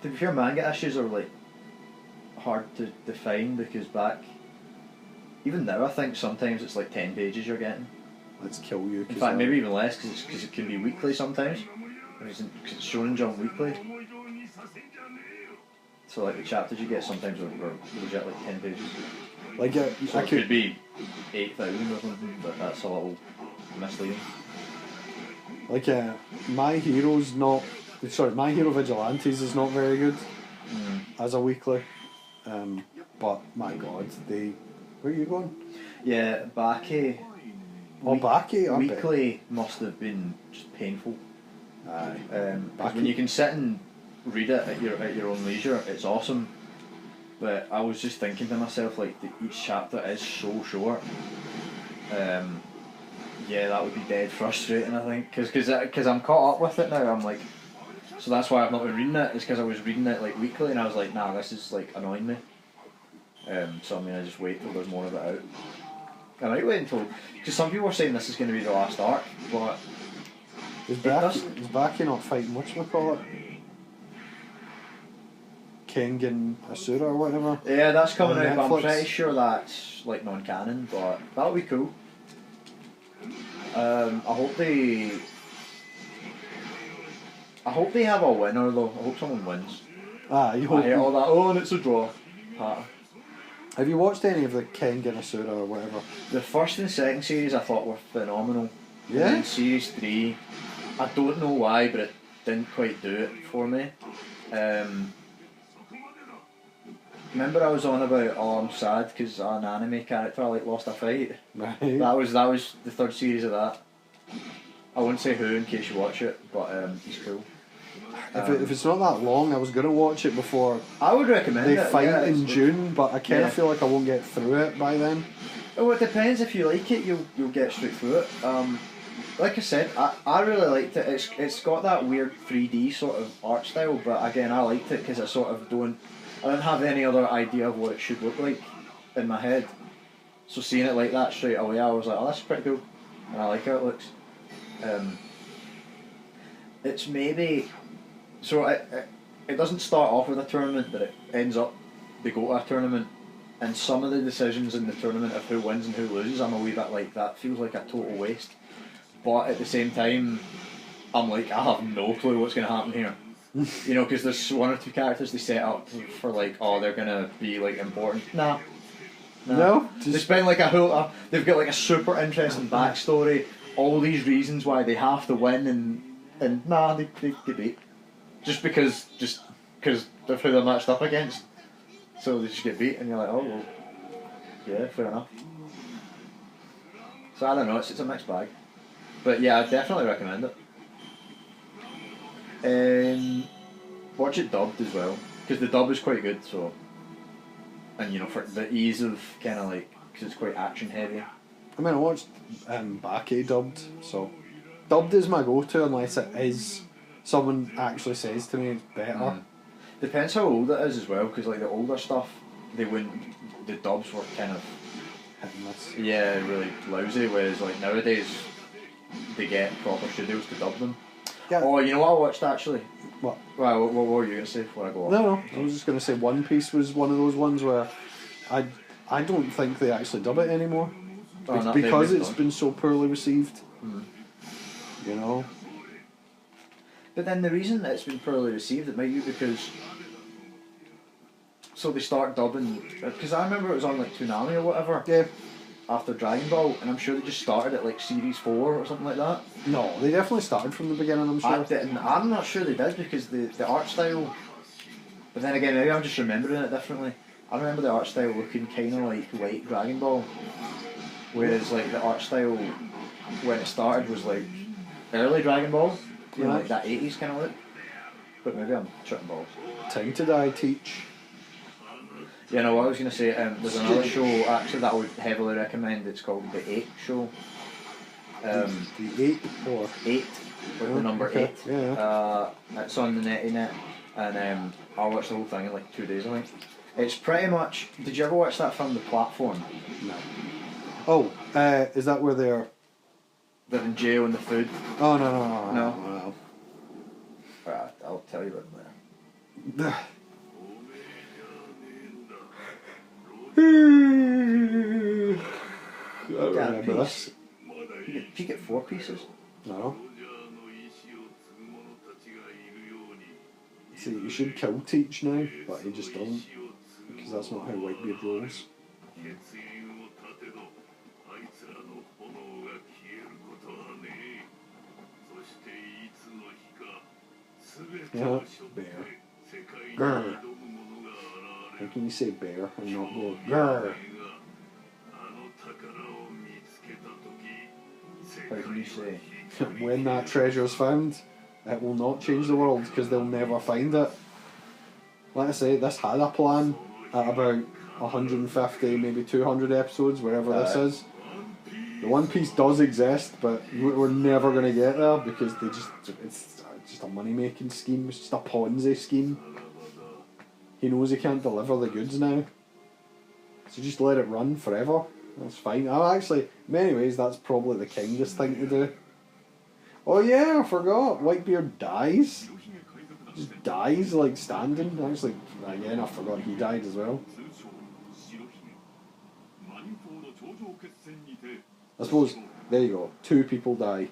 B: To be fair, manga issues are like hard to define because even now I think sometimes it's like 10 pages you're getting.
A: Let's kill you.
B: In fact, maybe even less because it can be weekly sometimes. Because it's Shonen Jump weekly. So like the chapters you get sometimes are legit like 10 pages.
A: Like
B: so it could be 8,000 or something, but that's a little misleading.
A: Like My Hero Vigilantes is not very good as a weekly. But my God, where are you going?
B: Yeah, Baki.
A: Baki.
B: Weekly must have been just painful.
A: Aye.
B: Because when you can sit and read it at your own leisure, it's awesome. But I was just thinking to myself, like, each chapter is so short. Yeah, that would be dead frustrating, I think. Because I'm caught up with it now. I'm like, so that's why I've not been reading it. It's because I was reading it like weekly, and I was like, nah, this is like annoying me. So I mean, I just wait till there's more of it out. I might wait until, because some people are saying this is going to be the last arc, but
A: is Baki not fighting whatchamacallit? Kengan Asura or whatever?
B: Yeah, that's coming out,
A: Netflix.
B: but I'm pretty sure that's like non-canon, but that'll be cool. I hope they have a winner though. I hope someone wins.
A: You hope.
B: I hate all that, oh, and it's a draw. Part.
A: Have you watched any of the Kengan Asura or whatever?
B: The first and second series I thought were phenomenal.
A: Yeah?
B: And then series 3, I don't know why, but it didn't quite do it for me. Remember I was on about, I'm sad because an anime character lost a fight.
A: Right.
B: That was the third series of that. I won't say who in case you watch it, but he's cool.
A: If it's not that long, I was going to watch it before
B: I would recommend
A: they
B: it.
A: fight in June, but I kind of feel like I won't get through it by then.
B: Oh, it depends. If you like it, you'll get straight through it. Like I said, I really liked it. It's got that weird 3D sort of art style, but again, I liked it because I don't have any other idea of what it should look like in my head. So seeing it like that straight away, I was like, oh, that's pretty cool, and I like how it looks. It's maybe. So it doesn't start off with a tournament, but it ends up, they go to a tournament, and some of the decisions in the tournament of who wins and who loses, I'm a wee bit like, that feels like a total waste. But at the same time, I'm like, I have no clue what's going to happen here. You know, because there's one or two characters they set up for like, oh, they're going to be like important. Nah.
A: No?
B: They spend like they've got like a super interesting backstory, all these reasons why they have to win, and nah, they beat. Just because of who they're matched up against. So they just get beat and you're like, oh well, yeah, fair enough. So I don't know, it's a mixed bag. But yeah, I definitely recommend it. Watch it dubbed as well, because the dub is quite good, so, and you know, for the ease of kind of like, because it's quite action heavy.
A: I mean, I watched Baki dubbed, so dubbed is my go-to unless it is someone actually says to me it's better.
B: Depends how old it is as well, because like the older stuff, the dubs were kind of
A: Hit and miss.
B: Yeah, really lousy, whereas like nowadays they get proper studios to dub them.
A: Yeah.
B: Oh, you know what I watched actually?
A: What?
B: Well, what were you going to say before I go on?
A: No, I was just going to say One Piece was one of those ones where I don't think they actually dub it anymore. Because it's been so poorly received. You know?
B: But then the reason that it's been poorly received, it might be because... So they start dubbing... Because I remember it was on like Toonami or whatever.
A: Yeah.
B: After Dragonball, and I'm sure they just started at like Series 4 or something like that.
A: No, they definitely started from the beginning, I'm sure.
B: I'm not sure they did, because the art style But then again, maybe I'm just remembering it differently. I remember the art style looking kind of like late Dragonball, whereas like the art style when it started was like early Dragonball, you know, like that 80s kind of look. But maybe I'm tripping balls.
A: Time to Die teach.
B: Yeah, no, what I was going to say, there's another show actually that I would heavily recommend. It's called The 8 Show.
A: The 8 or
B: 8, with the number
A: okay.
B: 8.
A: Yeah.
B: It's on the net, and I watched the whole thing in like 2 days, I think. It's pretty much. Did you ever watch that film, The Platform?
A: No. Oh, is that where they're
B: in jail and the food?
A: Oh no.
B: Right, I'll tell you about it later.
A: I don't remember this.
B: Did you get 4 pieces?
A: No. See, you should kill Teach now, but he just doesn't. Because that's not how Whitebeard rolls. Yeah, bear. Grr. How can you say bear and not go grr?
B: How can you say?
A: When that treasure is found, it will not change the world because they'll never find it. Like I say, this had a plan at about 150, maybe 200 episodes, wherever this is. The One Piece does exist, but we're never going to get there because it's just a money making scheme, it's just a Ponzi scheme. He knows he can't deliver the goods now, so just let it run forever. That's fine. Actually, in many ways, that's probably the kindest thing to do. Oh yeah, I forgot. Whitebeard dies. Just dies like standing. Actually, again, I forgot he died as well. I suppose, there you go. 2 people die.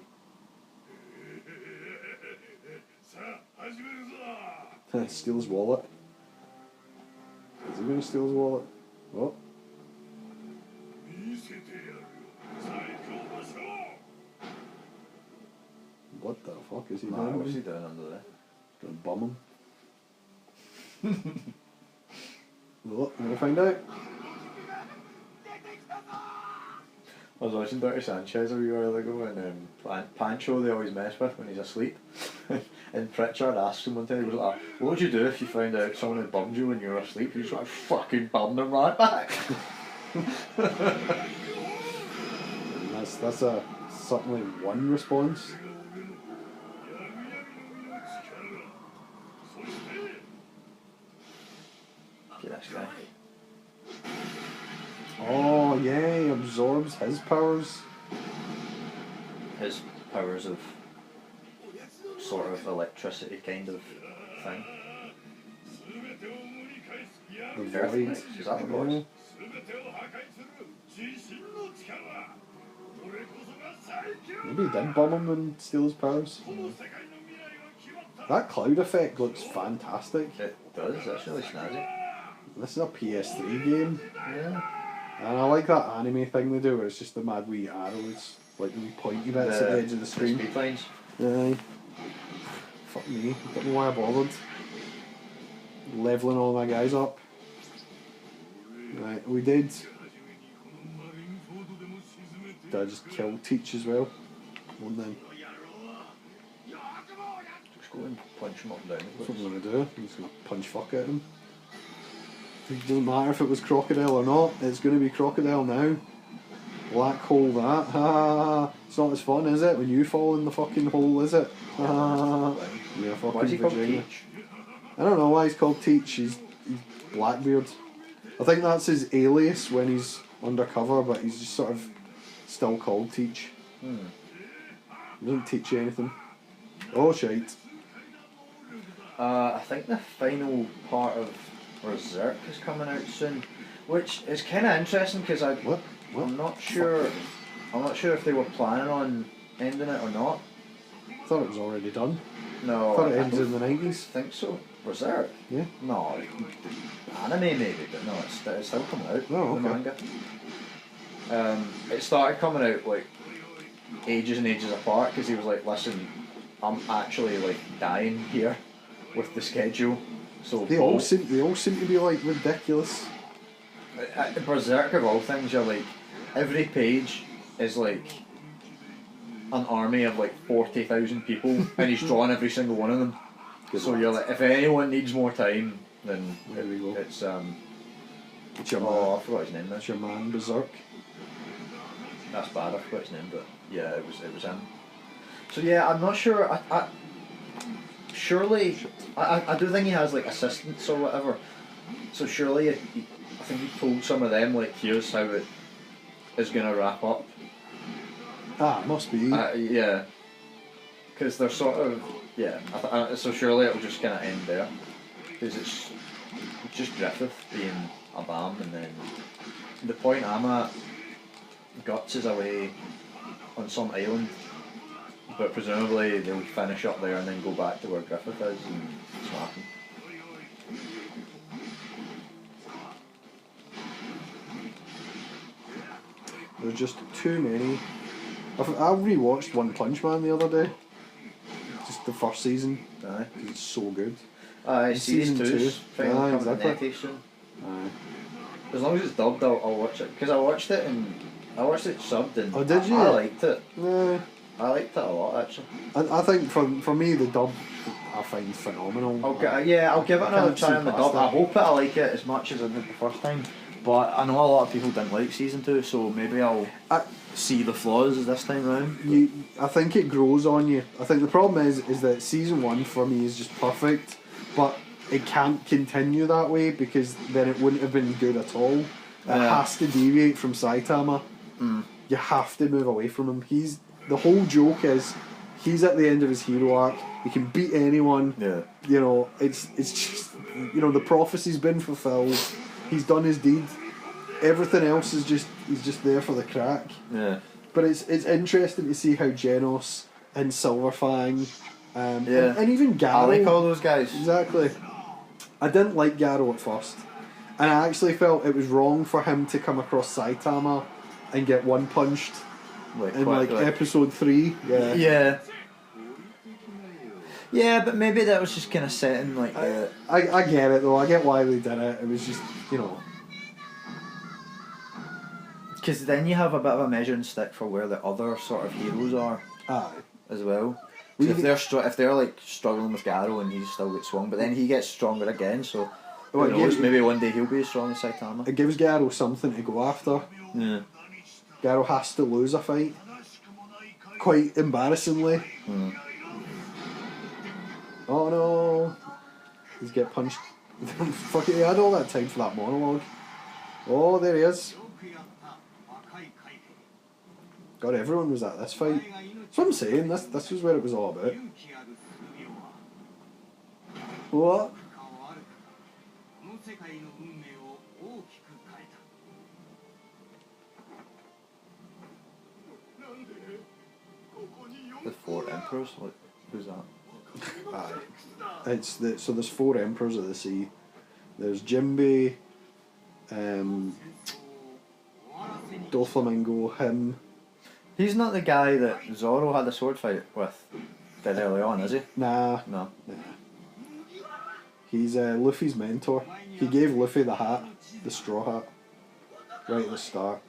A: Steal his wallet. Is he going to steal his wallet? What? What the fuck is he doing?
B: What's he doing under there?
A: Gonna bum him. Well, we'll find out.
B: I was watching Dr. Sanchez a wee while ago, and Pancho they always mess with when he's asleep. And Pritchard asked him one time, he was like, what would you do if you found out someone had bummed you when you were asleep? He was like, fucking bum them right back.
A: That's certainly one response.
B: Okay, this guy.
A: Oh yeah, he absorbs his powers.
B: His powers of sort of electricity kind of thing.
A: The void.
B: Earthquake, is that the voice?
A: Maybe he did bum him and steal his powers. That cloud effect looks fantastic.
B: It does, that's really snazzy.
A: This is a PS3 game.
B: Yeah.
A: And I like that anime thing they do where it's just the mad wee arrows, like the wee pointy bits at the edge of the screen.
B: Speed lines.
A: Aye. Fuck me. Don't know why I bothered. Levelling all my guys up. Right, we did. Did I just kill Teach as well? One then.
B: Just go and punch him up and down.
A: That's what I'm going to do. I'm just going to punch fuck at him. It doesn't matter if it was Crocodile or not, it's going to be Crocodile now. Black hole that. Ha! It's not as fun, is it? When you fall in the fucking hole, is it? Ha! Yeah, fucking
B: Why is he called
A: Vegeta.
B: Teach?
A: I don't know why he's called Teach. He's Blackbeard. I think that's his alias when he's undercover, but he's just sort of still called Teach. He doesn't teach you anything. Oh shite.
B: I think the final part of Berserk is coming out soon, which is kind of interesting because I'm not sure. I'm not sure if they were planning on ending it or not.
A: I thought it was already done.
B: No,
A: I thought it
B: I
A: ended in the 90s.
B: think so. Berserk?
A: Yeah.
B: No, anime maybe, but no, it's still coming out.
A: Oh,
B: The
A: okay.
B: manga. It started coming out like ages and ages apart because he was like, listen, I'm actually like dying here with the schedule, so
A: They all seem to be like ridiculous.
B: Berserk of all things, you're like, every page is like an army of like 40,000 people, and he's drawn every single one of them. So you're like, if anyone needs more time, then
A: There we go.
B: it's
A: It's your
B: I forgot his name now.
A: It's your man, Berserk.
B: That's bad, I forgot his name, but yeah, it was him. So yeah, I'm not sure. I surely I do think he has like assistants or whatever. So surely I think he told some of them like, here's how it is gonna wrap up.
A: Ah, it must be.
B: Yeah, because they're sort of so surely it'll just kind of end there, because it's just Griffith being a bam, and then the point I'm at, Guts is away on some island, but presumably they'll finish up there and then go back to where Griffith is and smack him.
A: There's just too many. I rewatched One Punch Man the other day. Just the first season.
B: Aye.
A: It's so good.
B: Season 2's finally coming to
A: exactly.
B: Netflix soon.
A: Aye.
B: As long as it's dubbed, I'll watch it, because I watched it subbed, and
A: Oh, did you?
B: I liked it.
A: Yeah.
B: I liked it a lot, actually.
A: I think for me the dub I find phenomenal.
B: I'll give it another
A: can't
B: try
A: see
B: on the
A: past
B: dub. I
A: that.
B: hope I like it as much as I did the first time. But I know a lot of people didn't like season 2, so maybe I'll see the flaws this time round.
A: I think it grows on you. I think the problem is that season 1 for me is just perfect, but it can't continue that way, because then it wouldn't have been good at all. It has to deviate from Saitama. You have to move away from him. The whole joke is he's at the end of his hero arc. He can beat anyone.
B: Yeah.
A: You know, it's just, you know, the prophecy's been fulfilled. He's done his deed. Everything else is he's just there for the crack.
B: Yeah.
A: But it's interesting to see how Genos and Silverfang, and even Garo.
B: I like all those guys.
A: Exactly. I didn't like Garo at first, and I actually felt it was wrong for him to come across Saitama and get one punched in episode 3. Yeah.
B: Yeah. Yeah, but maybe that was just kind of setting like.
A: I get it though. I get why they did it. It was just, you know.
B: Because then you have a bit of a measuring stick for where the other sort of heroes are.
A: Aye.
B: As well. So if they're like struggling with Garo and he still gets swung, but then he gets stronger again, so who knows, maybe one day he'll be as strong as Saitama.
A: It gives Garo something to go after.
B: Yeah.
A: Garo has to lose a fight. Quite embarrassingly. Oh no! He's get punched. Fuck it, he had all that time for that monologue. Oh, there he is. God, everyone was at this fight. That's what I'm saying, this was where it was all about. What?
B: The 4 emperors? Like, who's that?
A: Aye. So there's 4 emperors of the sea. There's Jinbei, Doflamingo, him.
B: He's not the guy that Zoro had a sword fight with dead early on, is he?
A: Nah.
B: No.
A: He's Luffy's mentor. He gave Luffy the hat, the straw hat, right at the start.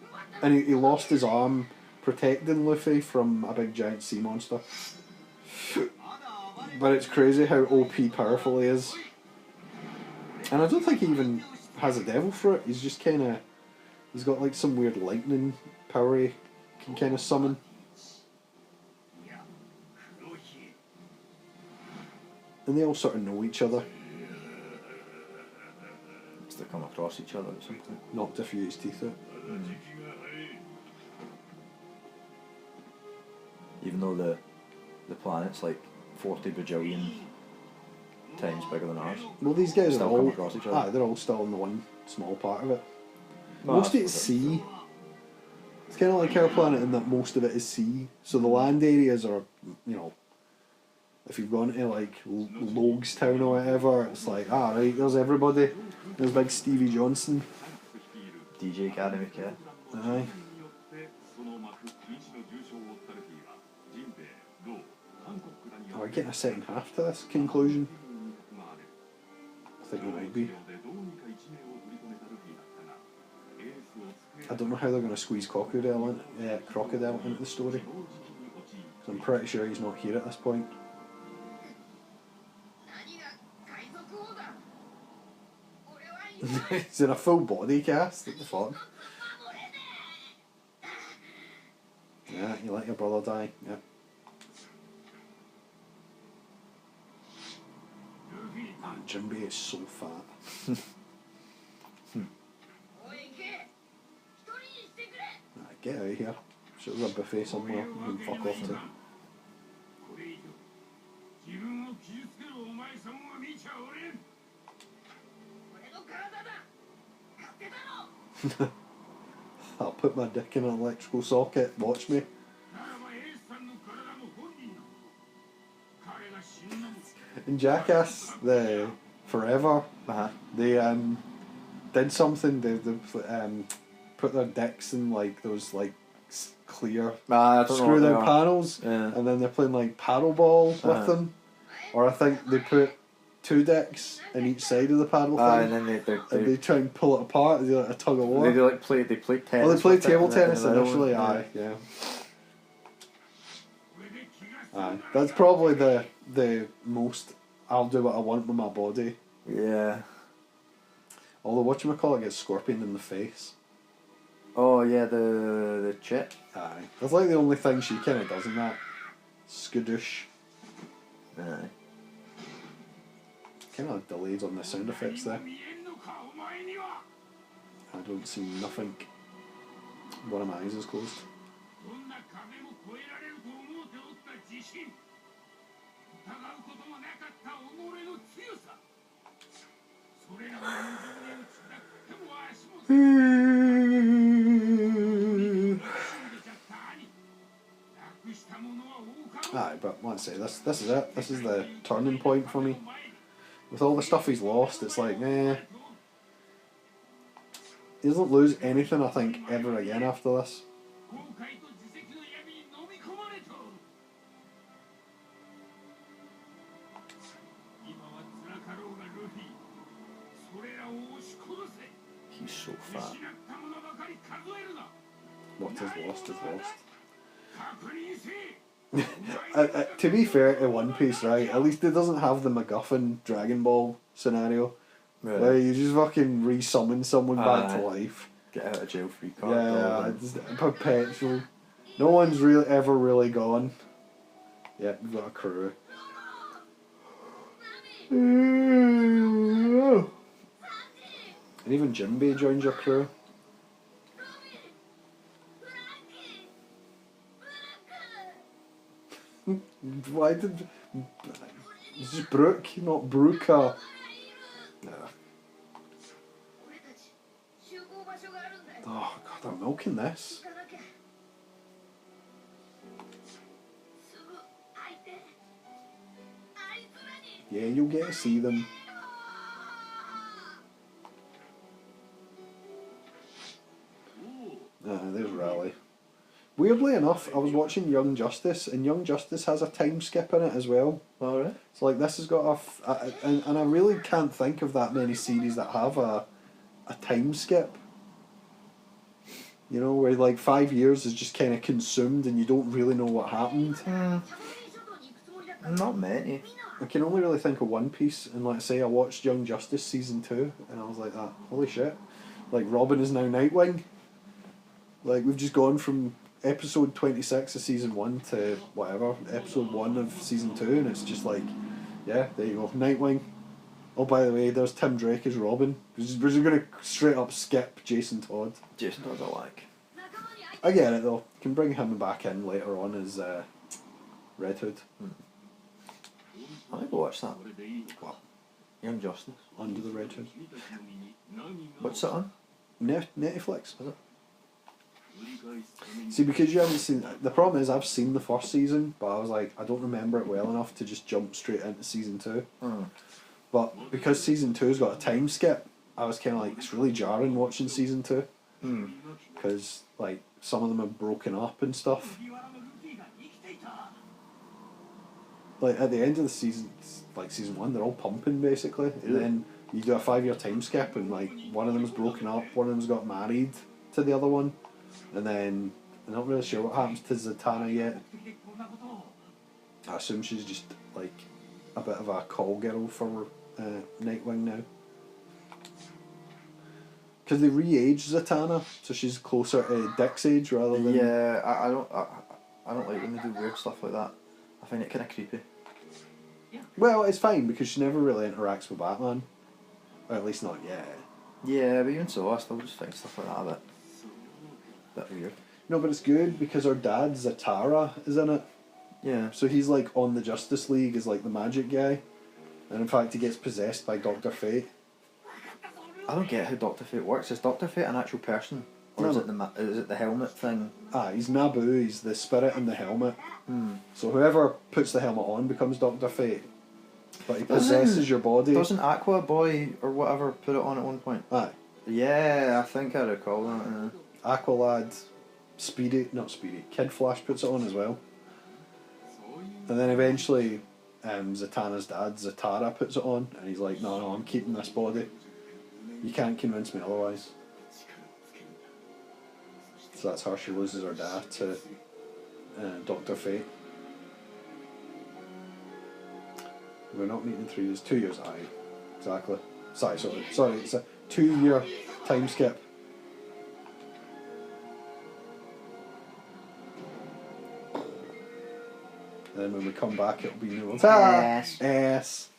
A: And he lost his arm protecting Luffy from a big giant sea monster. But it's crazy how OP powerful he is. And I don't think he even has a devil fruit. He's just kind of... He's got like some weird lightning power he can kind of summon. And they all sort of know each other.
B: They come across each other at some point.
A: Knocked a few of his teeth out.
B: Even though the planet's like 40 bajillion times bigger than ours.
A: Well, these guys
B: still
A: are all...
B: come across each other.
A: they're all still in the one small part of it.
B: Well,
A: most of it's sea. It's kind of like our planet in that most of it is sea. So the land areas are, you know, if you've gone to like Loguestown or whatever, it's like, right, there's everybody. There's big Stevie Johnson.
B: DJ Academy Kid.
A: Aye. We're getting a second half to this conclusion. I be. I don't know how they're going to squeeze Crocodile into the story. 'Cause I'm pretty sure he's not here at this point. He's in a full body cast. What the fuck? Yeah, you let your brother die. Yeah. Man, Jinbei is so fat. Get out of here. Sure, there's a buffet somewhere you can fuck off to. I'll put my dick in an electrical socket. Watch me. In Jackass, the Forever, they did something. They put their dicks in like those like clear screwed out panels, and then they're playing like paddle ball with them. Or I think they put 2 dicks in each side of the paddle thing,
B: and then
A: they try and pull it apart. They do like a tug of war.
B: They play tennis.
A: Oh, they play table tennis initially. Yeah. Aye, that's probably the most. I'll do what I want with my body.
B: Yeah.
A: Although whatchamacallit gets scorpioned in the face.
B: Oh yeah, the chick.
A: Aye. That's like the only thing she kinda does in that. Skadoosh.
B: Aye.
A: Kinda delayed on the sound effects there. I don't see nothing. One of my eyes is closed. Aye, but let's say this is it. This is the turning point for me. With all the stuff he's lost, it's like, he doesn't lose anything, I think, ever again after this. He's so fat. What is lost is lost. To be fair to One Piece, right, at least it doesn't have the MacGuffin Dragonball scenario. Right. Where you just fucking re-summon someone back to life.
B: Get out of jail free card.
A: Yeah, it's perpetual. No one's ever really gone. Yeah, we've got a crew. And even Jinbei joins your crew. Why did... It's just Brook, not Brooker. Nah. Oh god, I'm milking this. Yeah, you'll get to see them. There's Raleigh. Weirdly enough, I was watching Young Justice, and Young Justice has a time skip in it as well.
B: Oh, really?
A: It's like this has got and I really can't think of that many series that have a time skip. You know, where like 5 years is just kind of consumed and you don't really know what happened.
B: Not many.
A: I can only really think of One Piece, and like say I watched Young Justice season 2, and I was like, holy shit! Like Robin is now Nightwing. Like we've just gone from episode 26 of season 1 to whatever episode 1 of season 2, and it's just like, yeah, there you go, Nightwing. Oh, by the way, there's Tim Drake as Robin. We're just going to straight up skip Jason Todd.
B: Jason Todd's a like.
A: I get it though. Can bring him back in later on as Red Hood.
B: I think we'll watch that.
A: What?
B: Young Justice.
A: Under the Red Hood.
B: What's that on?
A: Netflix. Is it? See, because you haven't seen... The problem is I've seen the first season, but I was like, I don't remember it well enough to just jump straight into season 2. But because season 2's got a time skip, I was kind of like, it's really jarring watching season 2. Because, like, some of them are broken up and stuff. Like, at the end of the season, like season 1, they're all pumping, basically. And then you do a 5-year time skip, and like one of them's broken up, one of them's got married to the other one, and then I'm not really sure what happens to Zatanna yet. I assume she's just like a bit of a call girl for Nightwing now. Because they re-age Zatanna, so she's closer to Dick's age rather than...
B: Yeah, I don't like when they do weird stuff like that. I find it kind of creepy.
A: Well, it's fine because she never really interacts with Batman. Or at least not yet.
B: Yeah, but even so, I still just find stuff like that a bit weird.
A: No, but it's good because her dad, Zatara, is in it.
B: Yeah.
A: So he's like on the Justice League as like the magic guy. And in fact he gets possessed by Dr. Fate.
B: I don't get how Dr. Fate works. Is Dr. Fate an actual person? Or
A: No,
B: is
A: no.
B: it the helmet thing?
A: He's Naboo, he's the spirit in the helmet. So whoever puts the helmet on becomes Dr. Fate. But he possesses your body.
B: Doesn't Aqua Boy or whatever put it on at one point?
A: Aye.
B: Yeah, I think I recall that.
A: Aqualad, Kid Flash puts it on as well. And then eventually Zatanna's dad, Zatara, puts it on, and he's like, no, I'm keeping this body. You can't convince me otherwise. So that's how she loses her dad to Dr. Fate. We're not meeting in 3 years, 2 years, aye. Exactly. Sorry, it's a 2-year time skip. And then when we come back, it'll be new.
B: S.
A: S.